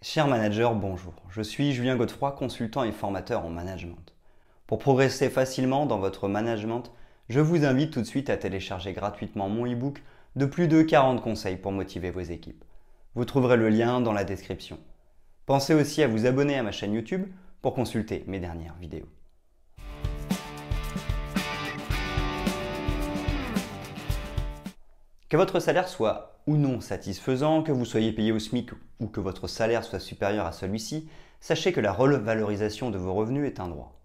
Cher manager, bonjour. Je suis Julien Godefroy, consultant et formateur en management. Pour progresser facilement dans votre management, je vous invite tout de suite à télécharger gratuitement mon e-book de plus de 40 conseils pour motiver vos équipes. Vous trouverez le lien dans la description. Pensez aussi à vous abonner à ma chaîne YouTube pour consulter mes dernières vidéos. Que votre salaire soit ou non satisfaisant, que vous soyez payé au SMIC ou que votre salaire soit supérieur à celui-ci, sachez que la revalorisation de vos revenus est un droit.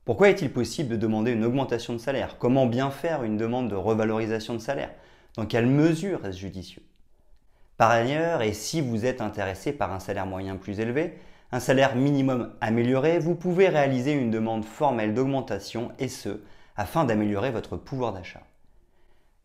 Pourquoi est-il possible de demander une augmentation de salaire? Comment bien faire une demande de revalorisation de salaire? Dans quelle mesure est-ce judicieux? Par ailleurs, et si vous êtes intéressé par un salaire moyen plus élevé, un salaire minimum amélioré, vous pouvez réaliser une demande formelle d'augmentation et ce, afin d'améliorer votre pouvoir d'achat.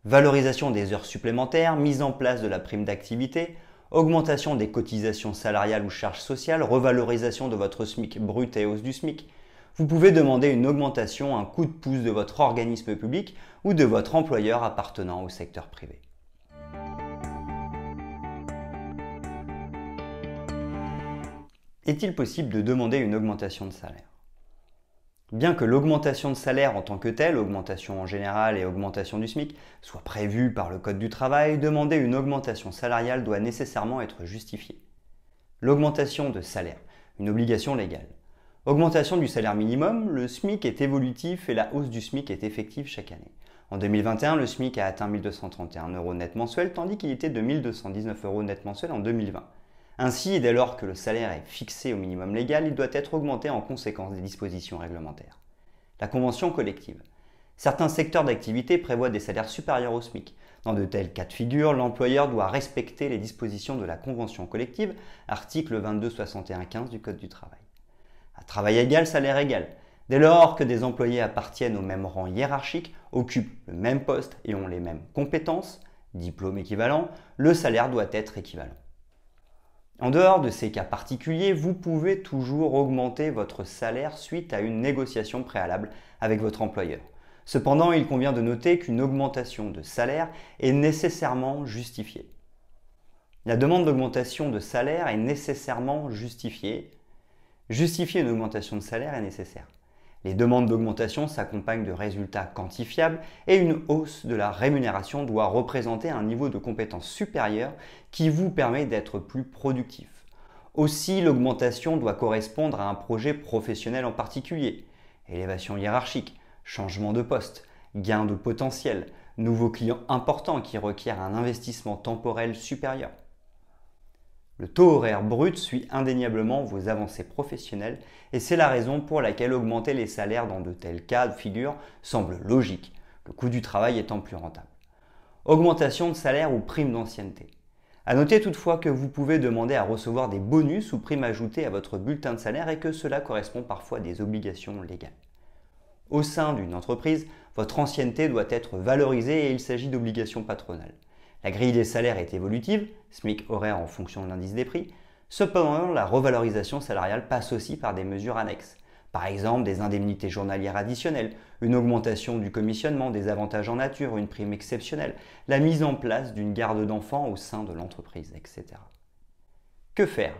Valorisation des heures supplémentaires, mise en place de la prime d'activité, augmentation des cotisations salariales ou charges sociales, revalorisation de votre SMIC brut et hausse du SMIC. Vous pouvez demander une augmentation, un coup de pouce de votre organisme public ou de votre employeur appartenant au secteur privé. Est-il possible de demander une augmentation de salaire? Bien que l'augmentation de salaire en tant que telle, augmentation en général et augmentation du SMIC, soit prévue par le Code du travail, demander une augmentation salariale doit nécessairement être justifiée. L'augmentation de salaire, une obligation légale. Augmentation du salaire minimum, le SMIC est évolutif et la hausse du SMIC est effective chaque année. En 2021, le SMIC a atteint 1 231 € net mensuel, tandis qu'il était de 1 219 € net mensuel en 2020. Ainsi, dès lors que le salaire est fixé au minimum légal, il doit être augmenté en conséquence des dispositions réglementaires. La convention collective. Certains secteurs d'activité prévoient des salaires supérieurs au SMIC. Dans de tels cas de figure, l'employeur doit respecter les dispositions de la convention collective, article 2261-15 du Code du travail. À travail égal, salaire égal. Dès lors que des employés appartiennent au même rang hiérarchique, occupent le même poste et ont les mêmes compétences, diplôme équivalent, le salaire doit être équivalent. En dehors de ces cas particuliers, vous pouvez toujours augmenter votre salaire suite à une négociation préalable avec votre employeur. Cependant, il convient de noter qu'une augmentation de salaire est nécessairement justifiée. La demande d'augmentation de salaire est nécessairement justifiée. Justifier une augmentation de salaire est nécessaire. Les demandes d'augmentation s'accompagnent de résultats quantifiables et une hausse de la rémunération doit représenter un niveau de compétence supérieur qui vous permet d'être plus productif. Aussi, l'augmentation doit correspondre à un projet professionnel en particulier. Élévation hiérarchique, changement de poste, gain de potentiel, nouveaux clients importants qui requièrent un investissement temporel supérieur. Le taux horaire brut suit indéniablement vos avancées professionnelles et c'est la raison pour laquelle augmenter les salaires dans de tels cas de figure semble logique, le coût du travail étant plus rentable. Augmentation de salaire ou prime d'ancienneté. À noter toutefois que vous pouvez demander à recevoir des bonus ou primes ajoutées à votre bulletin de salaire et que cela correspond parfois à des obligations légales. Au sein d'une entreprise, votre ancienneté doit être valorisée et il s'agit d'obligations patronales. La grille des salaires est évolutive, SMIC horaire en fonction de l'indice des prix. Cependant, la revalorisation salariale passe aussi par des mesures annexes. Par exemple, des indemnités journalières additionnelles, une augmentation du commissionnement, des avantages en nature, une prime exceptionnelle, la mise en place d'une garde d'enfants au sein de l'entreprise, etc. Que faire?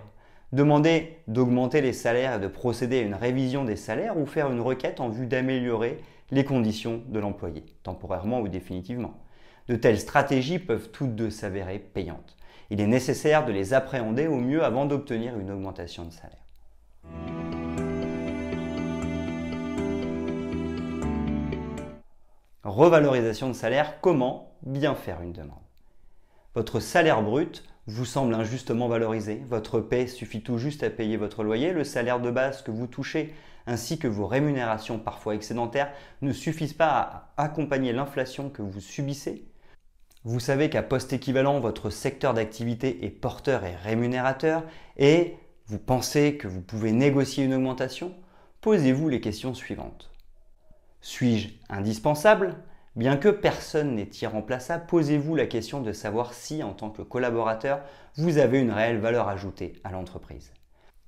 Demander d'augmenter les salaires et de procéder à une révision des salaires ou faire une requête en vue d'améliorer les conditions de l'employé, temporairement ou définitivement. De telles stratégies peuvent toutes deux s'avérer payantes. Il est nécessaire de les appréhender au mieux avant d'obtenir une augmentation de salaire. Revalorisation de salaire, comment bien faire une demande? Votre salaire brut vous semble injustement valorisé, votre paie suffit tout juste à payer votre loyer, le salaire de base que vous touchez ainsi que vos rémunérations parfois excédentaires ne suffisent pas à accompagner l'inflation que vous subissez. Vous savez qu'à poste équivalent, votre secteur d'activité est porteur et rémunérateur et vous pensez que vous pouvez négocier une augmentation? Posez-vous les questions suivantes. Suis-je indispensable? Bien que personne n'est irremplaçable, posez-vous la question de savoir si, en tant que collaborateur, vous avez une réelle valeur ajoutée à l'entreprise.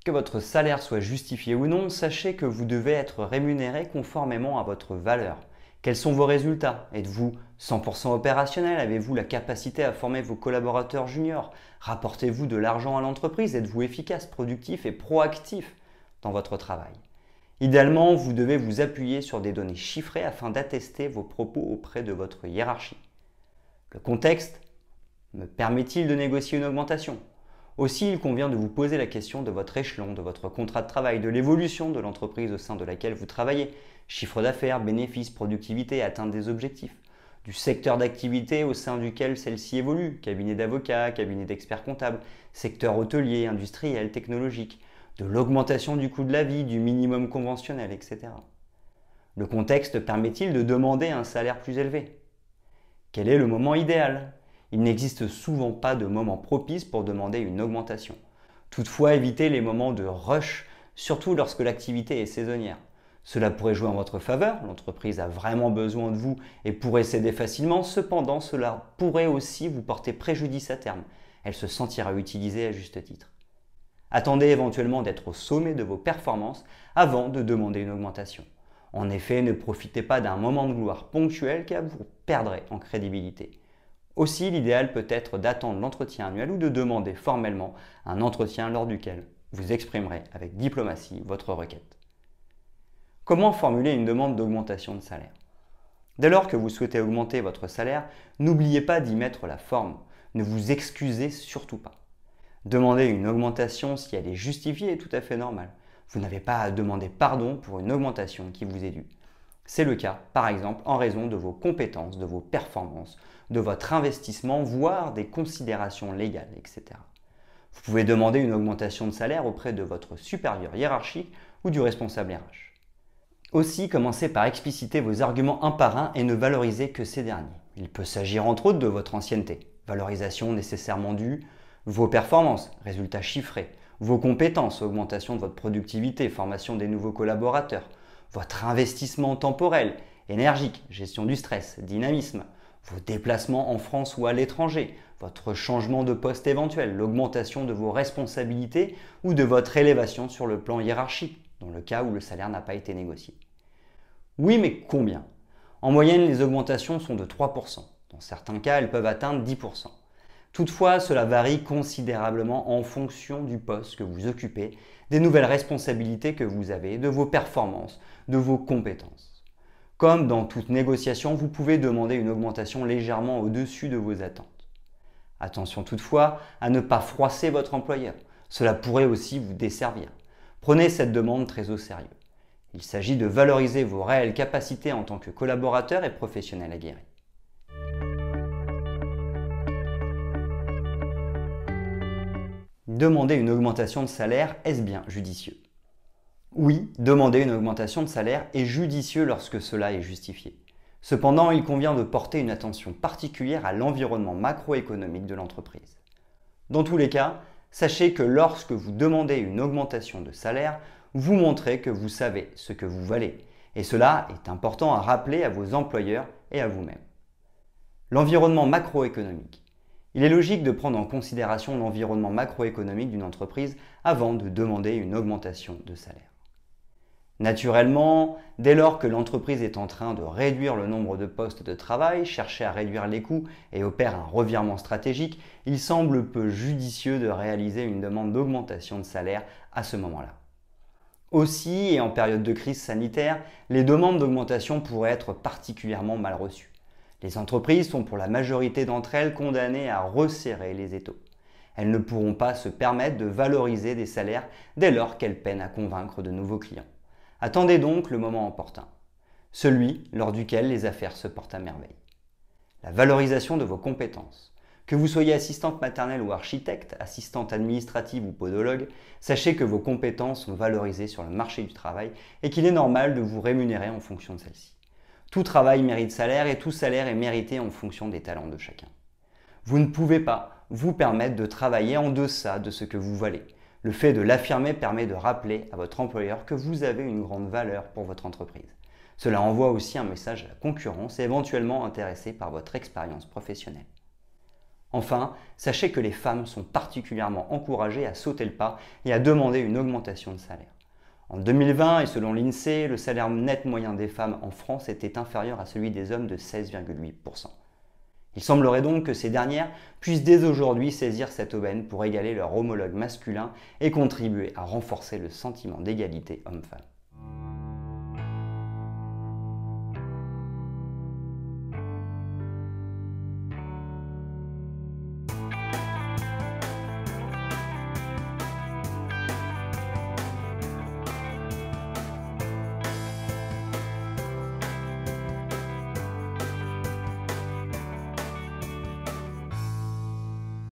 Que votre salaire soit justifié ou non, sachez que vous devez être rémunéré conformément à votre valeur. Quels sont vos résultats? Êtes-vous 100% opérationnel? Avez-vous la capacité à former vos collaborateurs juniors? Rapportez-vous de l'argent à l'entreprise? Êtes-vous efficace, productif et proactif dans votre travail? Idéalement, vous devez vous appuyer sur des données chiffrées afin d'attester vos propos auprès de votre hiérarchie. Le contexte me permet-il de négocier une augmentation? Aussi, il convient de vous poser la question de votre échelon, de votre contrat de travail, de l'évolution de l'entreprise au sein de laquelle vous travaillez, chiffre d'affaires, bénéfices, productivité, atteinte des objectifs, du secteur d'activité au sein duquel celle-ci évolue, cabinet d'avocats, cabinet d'experts comptables, secteur hôtelier, industriel, technologique, de l'augmentation du coût de la vie, du minimum conventionnel, etc. Le contexte permet-il de demander un salaire plus élevé? Quel est le moment idéal? Il n'existe souvent pas de moment propice pour demander une augmentation. Toutefois, évitez les moments de rush, surtout lorsque l'activité est saisonnière. Cela pourrait jouer en votre faveur, l'entreprise a vraiment besoin de vous et pourrait céder facilement, cependant cela pourrait aussi vous porter préjudice à terme. Elle se sentira utilisée à juste titre. Attendez éventuellement d'être au sommet de vos performances avant de demander une augmentation. En effet, ne profitez pas d'un moment de gloire ponctuel car vous perdrez en crédibilité. Aussi, l'idéal peut être d'attendre l'entretien annuel ou de demander formellement un entretien lors duquel vous exprimerez avec diplomatie votre requête. Comment formuler une demande d'augmentation de salaire? Dès lors que vous souhaitez augmenter votre salaire, n'oubliez pas d'y mettre la forme. Ne vous excusez surtout pas. Demander une augmentation si elle est justifiée est tout à fait normal. Vous n'avez pas à demander pardon pour une augmentation qui vous est due. C'est le cas, par exemple, en raison de vos compétences, de vos performances, de votre investissement, voire des considérations légales, etc. Vous pouvez demander une augmentation de salaire auprès de votre supérieur hiérarchique ou du responsable RH. Aussi, commencez par expliciter vos arguments un par un et ne valorisez que ces derniers. Il peut s'agir entre autres de votre ancienneté, valorisation nécessairement due, vos performances, résultats chiffrés, vos compétences, augmentation de votre productivité, formation des nouveaux collaborateurs, votre investissement temporel, énergique, gestion du stress, dynamisme, vos déplacements en France ou à l'étranger, votre changement de poste éventuel, l'augmentation de vos responsabilités ou de votre élévation sur le plan hiérarchique, dans le cas où le salaire n'a pas été négocié. Oui, mais combien? En moyenne, les augmentations sont de 3%. Dans certains cas, elles peuvent atteindre 10%. Toutefois, cela varie considérablement en fonction du poste que vous occupez, des nouvelles responsabilités que vous avez, de vos performances, de vos compétences. Comme dans toute négociation, vous pouvez demander une augmentation légèrement au-dessus de vos attentes. Attention toutefois à ne pas froisser votre employeur. Cela pourrait aussi vous desservir. Prenez cette demande très au sérieux. Il s'agit de valoriser vos réelles capacités en tant que collaborateur et professionnel aguerri. Demander une augmentation de salaire, est-ce bien judicieux? Oui, demander une augmentation de salaire est judicieux lorsque cela est justifié. Cependant, il convient de porter une attention particulière à l'environnement macroéconomique de l'entreprise. Dans tous les cas, sachez que lorsque vous demandez une augmentation de salaire, vous montrez que vous savez ce que vous valez. Et cela est important à rappeler à vos employeurs et à vous-même. L'environnement macroéconomique. Il est logique de prendre en considération l'environnement macroéconomique d'une entreprise avant de demander une augmentation de salaire. Naturellement, dès lors que l'entreprise est en train de réduire le nombre de postes de travail, chercher à réduire les coûts et opère un revirement stratégique, il semble peu judicieux de réaliser une demande d'augmentation de salaire à ce moment-là. Aussi, et en période de crise sanitaire, les demandes d'augmentation pourraient être particulièrement mal reçues. Les entreprises sont pour la majorité d'entre elles condamnées à resserrer les étaux. Elles ne pourront pas se permettre de valoriser des salaires dès lors qu'elles peinent à convaincre de nouveaux clients. Attendez donc le moment opportun, celui lors duquel les affaires se portent à merveille. La valorisation de vos compétences. Que vous soyez assistante maternelle ou architecte, assistante administrative ou podologue, sachez que vos compétences sont valorisées sur le marché du travail et qu'il est normal de vous rémunérer en fonction de celles-ci. Tout travail mérite salaire et tout salaire est mérité en fonction des talents de chacun. Vous ne pouvez pas vous permettre de travailler en deçà de ce que vous valez. Le fait de l'affirmer permet de rappeler à votre employeur que vous avez une grande valeur pour votre entreprise. Cela envoie aussi un message à la concurrence et éventuellement intéressée par votre expérience professionnelle. Enfin, sachez que les femmes sont particulièrement encouragées à sauter le pas et à demander une augmentation de salaire. En 2020, et selon l'INSEE, le salaire net moyen des femmes en France était inférieur à celui des hommes de 16,8%. Il semblerait donc que ces dernières puissent dès aujourd'hui saisir cette aubaine pour égaler leur homologue masculin et contribuer à renforcer le sentiment d'égalité homme-femme.